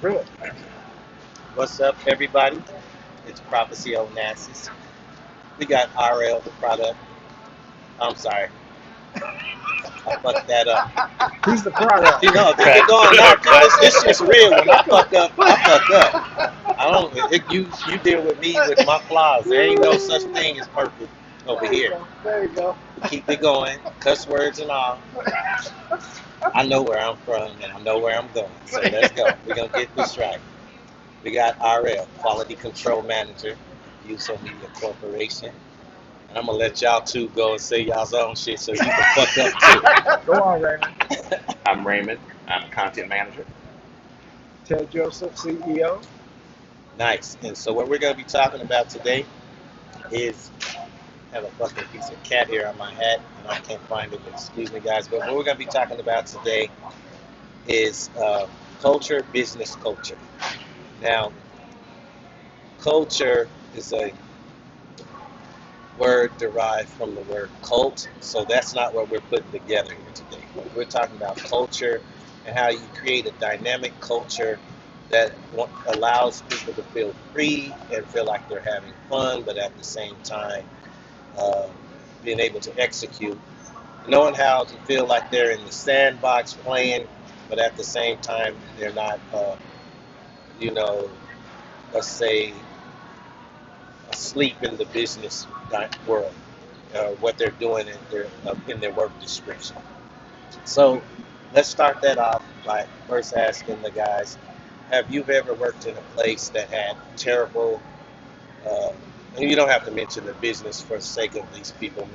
Really? What's up, everybody? It's Prophecy Onassis. We got RL, the product. I'm sorry, I fucked that up. He's the product. You know, just Cut. get going. No, this shit's real. When I fuck up, I fuck up. There I don't. You deal with me with my flaws. There ain't no such thing as perfect over you here. go. There you go. We keep it going, cuss words and all. I know where I'm from and I know where I'm going. So let's go. We're gonna get this right. We got RL, Quality Control Manager, Uso Media Corporation. And I'm gonna let y'all two go and say y'all's own shit so you can fuck up Go on, Raymond. I'm Raymond. I'm a content manager. Ted Joseph, CEO. too. Nice. And so what we're gonna be talking about today is I have a fucking piece of cat here on my hat and I can't find it. Excuse me, guys. But what we're gonna be talking about today is culture, business culture. Now, culture is a word derived from the word cult, so that's not what we're putting together here today. We're talking about culture and how you create a dynamic culture that allows people to feel free and feel like they're having fun, but at the same time, uh, being able to execute, knowing how to feel like they're in the sandbox playing, but at the same time, they're not, you know, let's say, asleep in the business world, what they're doing in their work description. So let's start that off by first asking the guys, have you ever worked in a place that had terrible, uh, and you don't have to mention the business for the sake of these people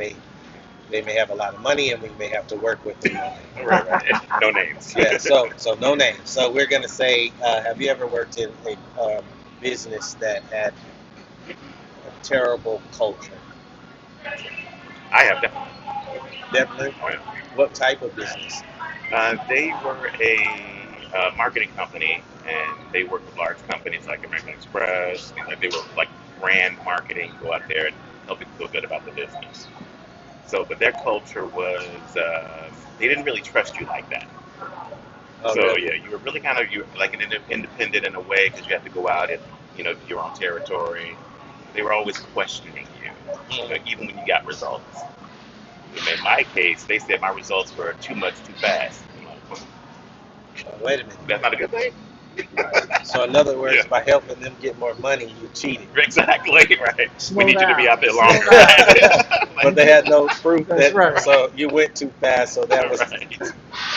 they may have a lot of money and we may have to work with them. Right, right. No names. Yeah, so no name. So we're gonna say, have you ever worked in a business that had a terrible culture? I have definitely. Definitely. Oh, yeah. What type of business? They were a marketing company, and they worked with large companies like American Express. Things like they were like brand marketing, go out there and help people feel good about the business. So, but their culture was they didn't really trust you like that. Oh, So really? yeah, you were really kind of you like an independent in a way because you had to go out and your own territory. They were always questioning you, even when you got results. In my case, they said my results were too much, too fast. I'm like, well, Wait a minute. that's not a good thing. So, in other Yeah, words, by helping them get more money, you cheated. exactly right. We Slow need you to be down. out there Slow longer. down. But Like, they had no proof That's that, right. so you went too fast, so right,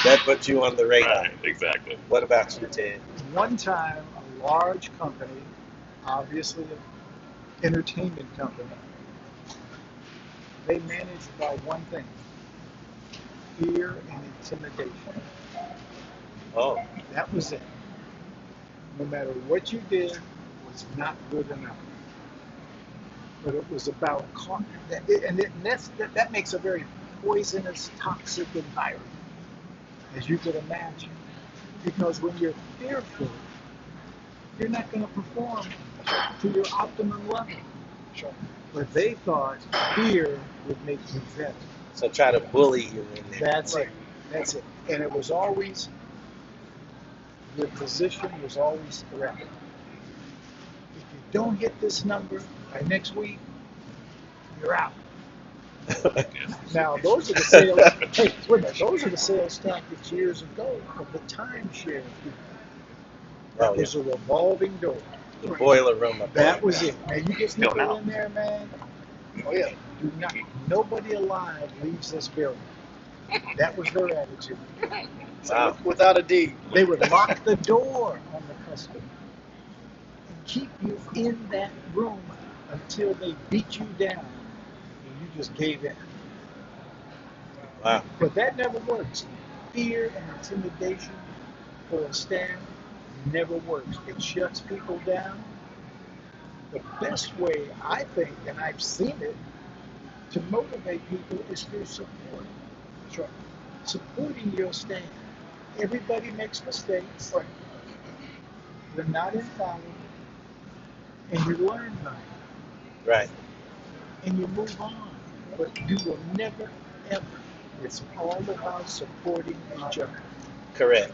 that put you on the radar. right, exactly. What about you, Ted? One time, a large company, obviously an entertainment company, they managed by one thing: fear and intimidation. Oh, That was it. No matter what you did, was not good enough. But it was about that makes a very poisonous, toxic environment, as you could imagine. Because when you're fearful, you're not going to perform to your optimum level. sure. But they thought fear would make you better. So try to bully you in there. That's it. That's it. And it was always, your position was always threatened. If you don't hit this number by next week, you're out. Yes. Now, those are the sales. Hey, wait a minute. Those are the sales tactics years ago of the timeshare people. Oh, That yeah. was a revolving door. The boiler room That apart. was it. Now you get Still people now. in there, man. Oh yeah. Do not. Nobody alive leaves this building. That was their attitude. Wow. Without a D. They would lock the door on the customer and keep you in that room until they beat you down and you just gave in. Wow. But that never works. Fear and intimidation for a staff never works. It shuts people down. The best way, I think, and I've seen it, to motivate people is through support. Sure. Supporting your staff. Everybody makes mistakes. They're not infallible. And you learn by it. Right. And you move on. But you will never, ever. It's all about supporting each other. Correct.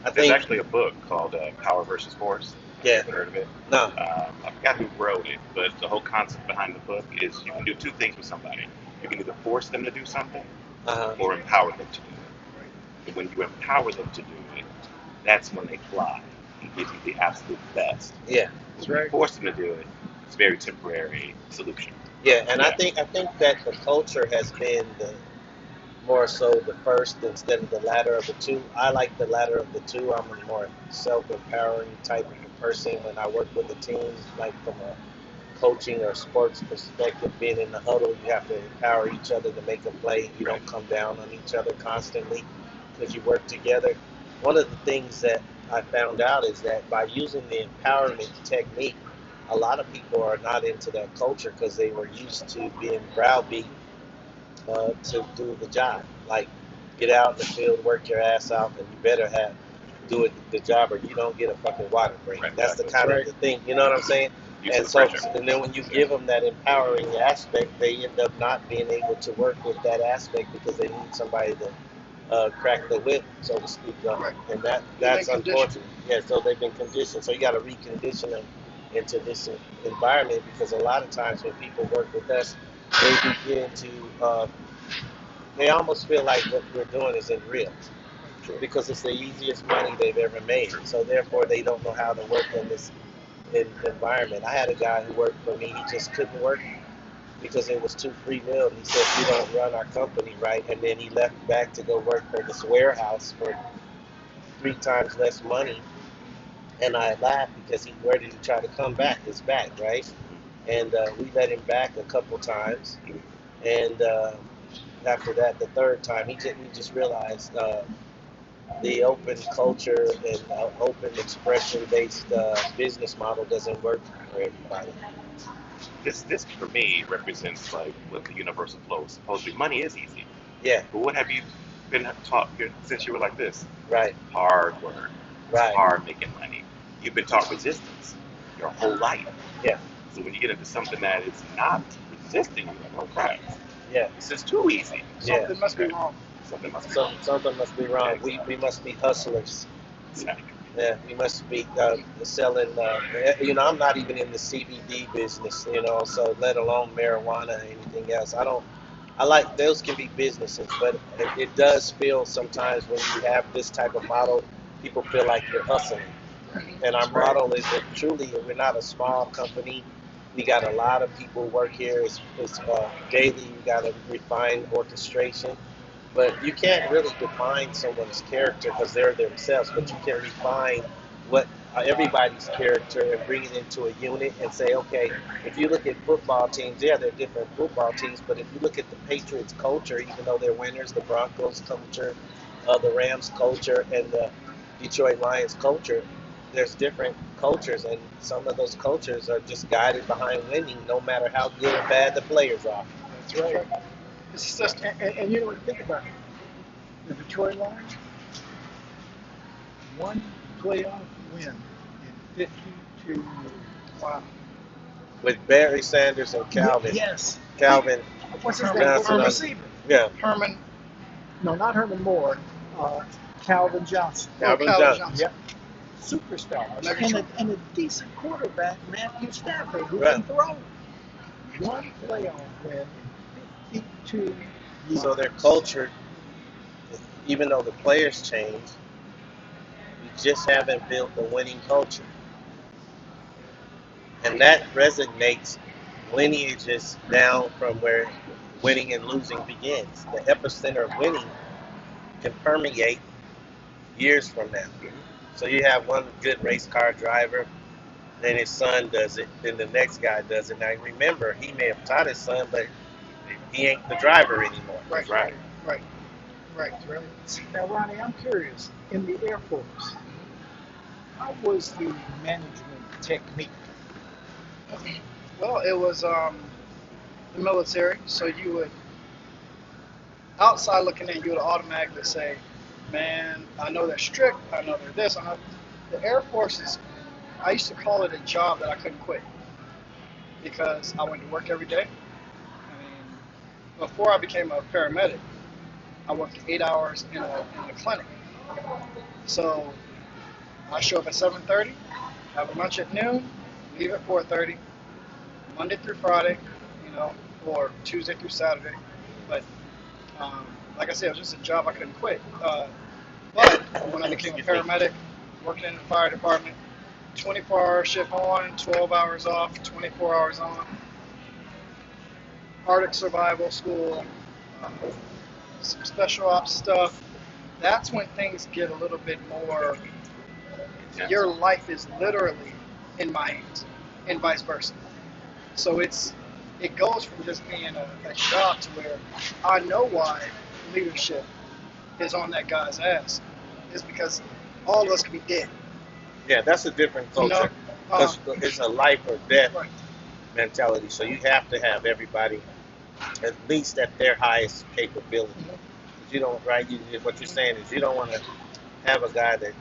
I There's think, actually a book called Power versus Force. yeah, Have you heard of it? no, I forgot who wrote it, but the whole concept behind the book is you can do two things with somebody. You can either force them to do something uh-huh, or empower them to do it. And when you empower them to do it, that's when they fly and give you the absolute best. yeah, That's When you right. force them to do it, it's a very temporary solution. yeah, and I Yeah, think I think that the culture has been the more so the first instead of the latter of the two. I like the latter of the two. I'm a more self-empowering type of a person when I work with the teams, like from a coaching or sports perspective. Being in the huddle, you have to empower each other to make a play. You right. don't come down on each other constantly because you work together. One of the things that I found out is that by using the empowerment technique, a lot of people are not into that culture because they were used to being browbeat to do the job. Like, get out in the field, work your ass out, and you better have do it the job, or you don't get a fucking water break. Right, That's the exactly. That's kind of right. the thing. You know what I'm saying? Use And the so, pressure. and then when you give them that empowering aspect, they end up not being able to work with that aspect because they need somebody to crack the whip, so to speak. Right. And They've that's been conditioned. unfortunate. Yeah, so they've been conditioned. So you got to recondition them into this environment because a lot of times when people work with us, they begin to they almost feel like what we're doing isn't real because it's the easiest money they've ever made. So therefore, they don't know how to work in this environment. I had a guy who worked for me. He just couldn't work because it was too free will. And he said, "You don't run our company right." And then he left back to go work for this warehouse for 3 times less money. And I laughed because where did he try to come back? His back, right? And we let him back a couple times. And after that, the third time, we just realized the open culture and open expression based business model doesn't work for everybody. This for me represents like what the universal flow is supposed to be. Money is easy, Yeah, but what have you been taught since you were like this? right, Hard work. It's right, hard making money. You've been taught resistance your whole life. yeah, So when you get into something that is not resisting you, like, oh crap, yeah, this is too easy. yeah. Something must be Okay. wrong. Something must be So wrong. something must be wrong. We Exactly. must be hustlers. Exactly. Yeah, we must be selling. I'm not even in the CBD business. So let alone marijuana or anything else. I don't. I like those can be businesses, but it does feel sometimes when you have this type of model, people feel like you're hustling. And our That's right. model is that truly we're not a small company. We got a lot of people work here. It's daily. You got a refined orchestration, but you can't really define someone's character because they're themselves. But you can refine what everybody's character and bring it into a unit and say, okay, if you look at football teams, yeah, they're different football teams. But if you look at the Patriots culture, even though they're winners, the Broncos culture, the Rams culture, and the Detroit Lions culture, there's different cultures, and some of those cultures are just guided behind winning, no matter how good or bad the players are. That's That's right. right. It's system. And you know what? Think about it. The Detroit Lions, one playoff win in 52 years. Wow. With Barry Sanders and Calvin, Yes. Calvin What's his Herman, name? Johnson, The Herman, receiver. yeah, Herman, No, not Herman Moore. Uh, Calvin Johnson. Calvin Calvin Johnson. Johnson. Yep. Superstar. Megatron. And a decent quarterback, Matthew Stafford, who Right. can throw. One playoff win in 52 years. So their culture, even though the players change, you just haven't built a winning culture, and that resonates lineages down from where winning and losing begins. The epicenter of winning can permeate years from now. So you have one good race car driver, then his son does it, then the next guy does it. Now remember, he may have taught his son, but he ain't the driver anymore. Right. Right. Right. Right. Right. Now, Ronnie, I'm curious. In the Air Force, how was the management technique? Well, it was the military, so you would outside looking in, you would automatically say, "Man, I know they're strict. I know they're this. I know." The Air Force is. I used to call it a job that I couldn't quit because I went to work every day. I mean, before I became a paramedic, I worked 8 hours in a clinic. So I show up at 7:30, have a lunch at noon, leave at 4:30, Monday through Friday, you know, or Tuesday through Saturday. But um, like I said, it was just a job I couldn't quit. But when I became a Excuse me. paramedic, working in the fire department, 24-hour shift on, 12 hours off, 24 hours on, Arctic survival school, um, some special ops stuff. That's when things get a little bit more. Yeah. Your life is literally in my hands, and vice versa. So it goes from just being a job to where I know why leadership is on that guy's ass. Is because all of us could be dead. Yeah, that's a different You know, culture um, because it's a life or death right, mentality. So you have to have everybody at least at their highest capability. You don't, right? What you're saying is you don't want to have a guy that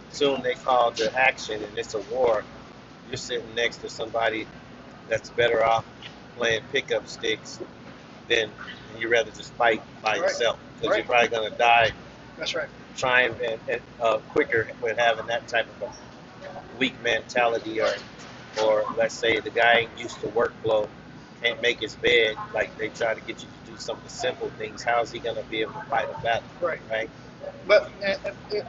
soon they call to action and it's a war. You're sitting next to somebody that's better off playing pickup sticks than you rather just fight by right, yourself because right. you're probably going to die That's right. trying and quicker with having that type of a weak mentality or let's say the guy ain't used to workflow, can't make his bed, like they try to get you to do some of the simple things. How is he going to be able to fight a battle, Right. right? But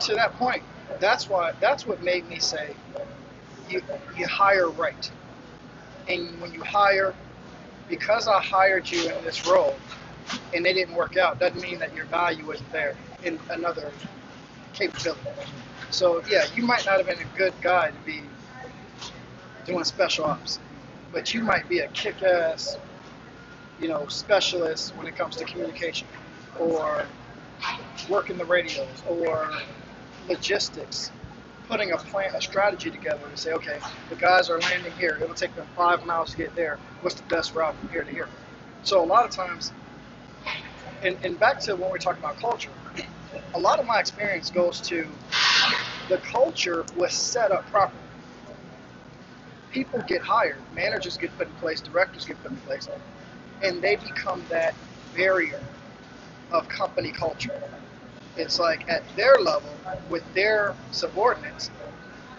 to that point, that's what made me say you hire right. And when you hire, because I hired you in this role and it didn't work out, doesn't mean that your value isn't there in another capability. So yeah, you might not have been a good guy to be doing special ops, but you might be a kick-ass, specialist when it comes to communication, or working the radios, or logistics, putting a strategy together to say, okay, the guys are landing here. It'll take them 5 miles to get there. What's the best route from here to here? So a lot of times, and back to when we're talking about culture, a lot of my experience goes to the culture was set up properly. People get hired, managers get put in place, directors get put in place, and they become that barrier of company culture. It's like at their level, with their subordinates,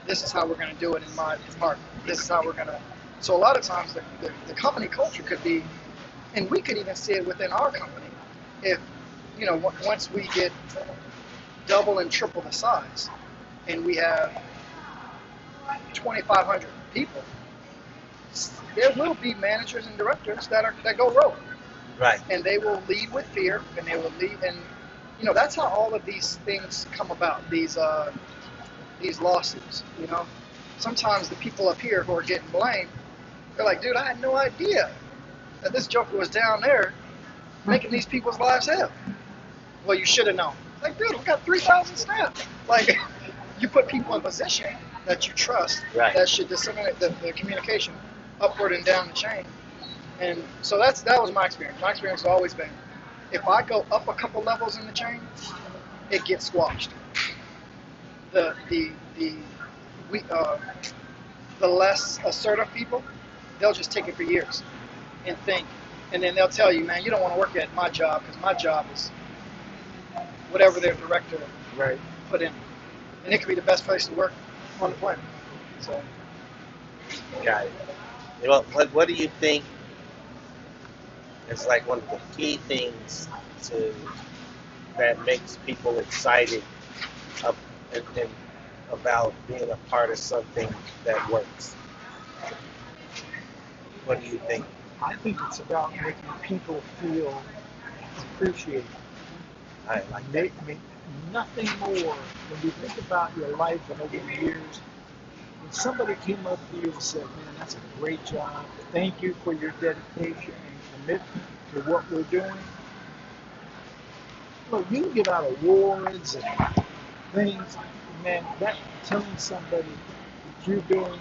this is how we're going to do it in my department. This is how we're going to. So a lot of times the company culture could be, and we could even see it within our company, if, once we get double and triple the size, and we have 2,500 people, there will be managers and directors that go rogue, Right. and they will lead with fear, and they will lead, and that's how all of these things come about. These lawsuits. Sometimes the people up here who are getting blamed, they're like, dude, I had no idea that this joker was down there making these people's lives hell. Well, you should have known. Like, dude, we got 3,000 staff. Like, you put people in position that you trust, Right. that should disseminate the communication upward and down the chain. And so that was my experience. My experience has always been, if I go up a couple levels in the chain, it gets squashed. The less assertive people, they'll just take it for years and think, and then they'll tell you, man, you don't want to work at my job because my job is whatever their director Right. put in, and it could be the best place to work on the planet. So Got it. Well, what do you think is like one of the key things that makes people excited and about being a part of something that works? What do you think? I think it's about making people feel appreciated. I like that. Nothing more. When you think about your life and over the years, when somebody came up to you and said, man, that's a great job. Thank you for your dedication and commitment to what we're doing. Look, you can give out awards and things, man, that telling somebody that you're doing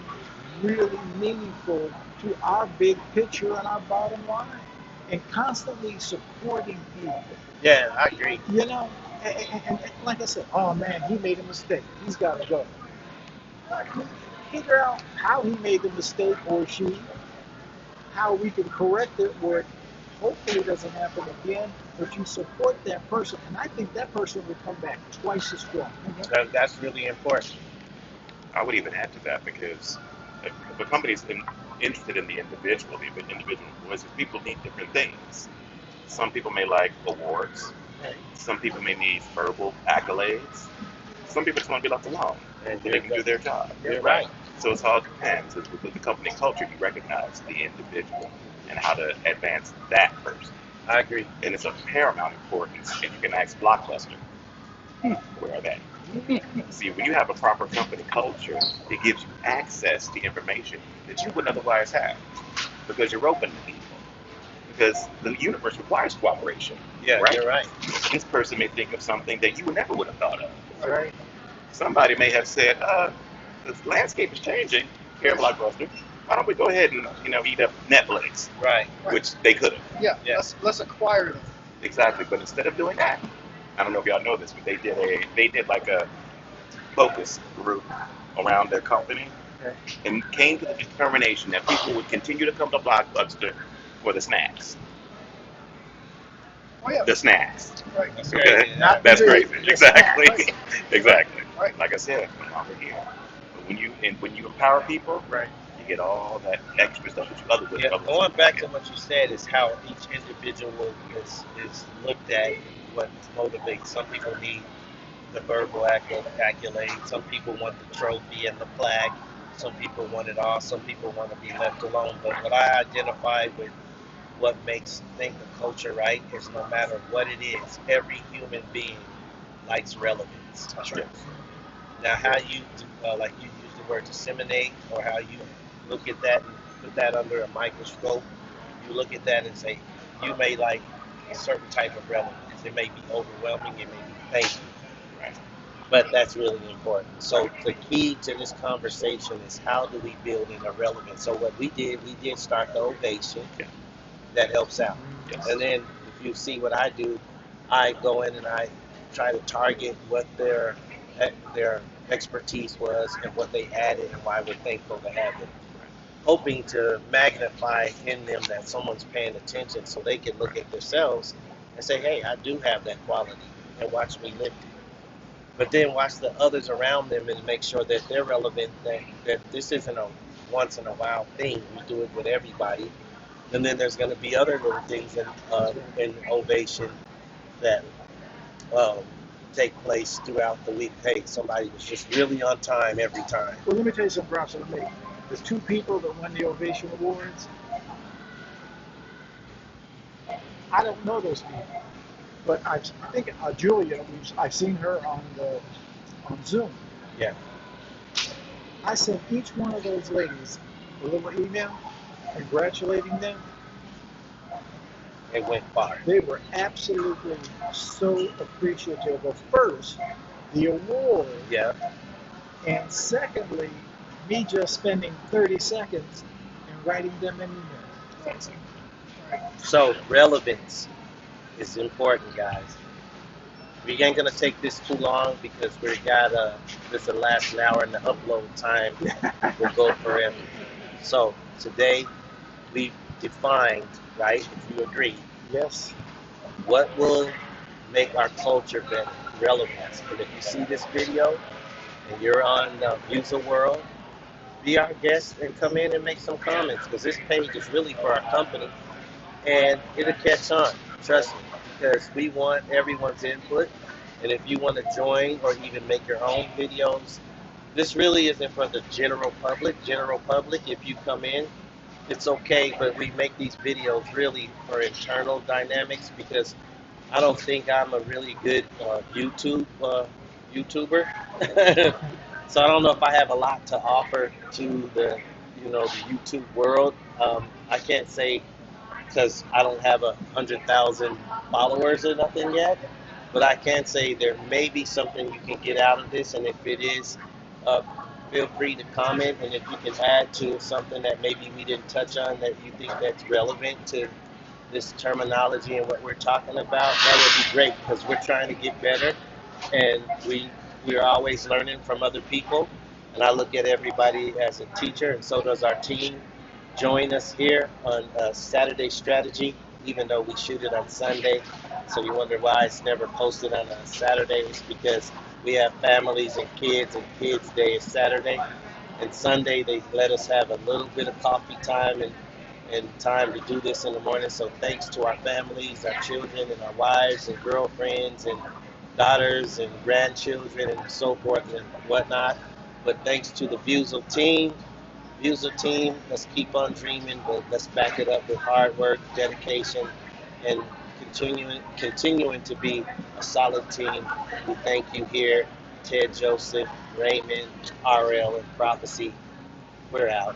really meaningful to our big picture and our bottom line, and constantly supporting people. Yeah, I agree. And like I said, oh man, he made a mistake. He's got to go. Figure out how he made the mistake, or she, how we can correct it where it hopefully doesn't happen again, but you support that person, and I think that person will come back twice as strong. That's really important. I would even add to that because if a company's interested in the individual, the individual voices, people need different things. Some people may like awards. Right. Some people may need verbal accolades. Some people just want to be left alone And so they can do their job. you're right. So it's all depends. With the company culture, you recognize the individual and how to advance that person. I agree. And it's of paramount importance. If you can ask Blockbuster, where are they? See, when you have a proper company culture, it gives you access to information that you wouldn't otherwise have because you're open to people. Because the universe requires cooperation. Yeah, right? you're right. This person may think of something that you never would have thought of. Right. Somebody may have said, the landscape is changing here at Blockbuster. Why don't we go ahead and eat up Netflix, Right. which they could have. Yeah, Yeah. let's acquire them. Exactly, but instead of doing that, I don't know if y'all know this, but they did like a focus group around their company Okay. and came to the determination that people would continue to come to Blockbuster for the snacks. Oh yeah, The snacks. right. That's Okay. crazy. Not That's the crazy. big, the Exactly. snacks. Exactly. Right. Like I said, I'm over here. But when you empower people, Right. you get all that extra stuff that you other would Yeah, other going people back to get. what you said is how each individual is looked at, what motivates. Some people need the verbal accolade. Some people want the trophy and the flag. Some people want it all. Some people want to be left alone. But what I identify with what makes think the culture right is no matter what it is, every human being likes relevance. That's right. Now, how you like you use the word disseminate, or how you look at that and put that under a microscope, you look at that and say you may like a certain type of relevance. It may be overwhelming. It may be painful. Right. But that's really important. So the key to this conversation is how do we build in a relevance? So what we did start the ovation. Yeah. That helps out. Yes. And then if you see what I do, I go in and I try to target what their expertise was and what they added and why we're thankful to have it. Hoping to magnify in them that someone's paying attention so they can look at themselves and say, hey, I do have that quality, and watch me live it. But then watch the others around them and make sure that they're relevant, that this isn't a once in a while thing. We do it with everybody. And then there's going to be other little things in ovation that take place throughout the week. Hey, somebody was just really on time every time. Well, let me tell you something, Bronson. The two people that won the Ovation Awards, I don't know those people, but I think Julia, I've seen her on Zoom. Yeah. I sent each one of those ladies a little email congratulating them. It went far. They were absolutely so appreciative of, first, the award, Yeah. and secondly, me just spending 30 seconds and writing them an email. So relevance is important, guys. We ain't gonna take this too long because we got this is the last hour and the upload time will go forever. So today we defined, right? If you agree, Yes. what will make our culture better? Relevance. And if you see this video and you're on User World, be our guest and come in and make some comments because this page is really for our company and it'll catch on. Trust me, because we want everyone's input. And if you want to join or even make your own videos, this really isn't for the general public. General public, if you come in, it's okay, but we make these videos really for internal dynamics because I don't think I'm a really good YouTuber. So I don't know if I have a lot to offer to the YouTube world. I can't say because I don't have 100,000 followers or nothing yet, but I can say there may be something you can get out of this, and if it is, feel free to comment, and if you can add to something that maybe we didn't touch on that you think that's relevant to this terminology and what we're talking about, that would be great because we're trying to get better, and we're always learning from other people, and I look at everybody as a teacher, and so does our team. Join us here on Saturday Strategy, even though we shoot it on Sunday. So you wonder why it's never posted on a Saturday. It's because We have families and Kids Day is Saturday. And Sunday, they let us have a little bit of coffee time and time to do this in the morning. So thanks to our families, our children, and our wives and girlfriends and daughters and grandchildren and so forth and whatnot. But thanks to the Buser team, let's keep on dreaming, but let's back it up with hard work, dedication, and continuing to be a solid team. We thank you here, Ted Joseph, Raymond, RL, and Prophecy. We're out.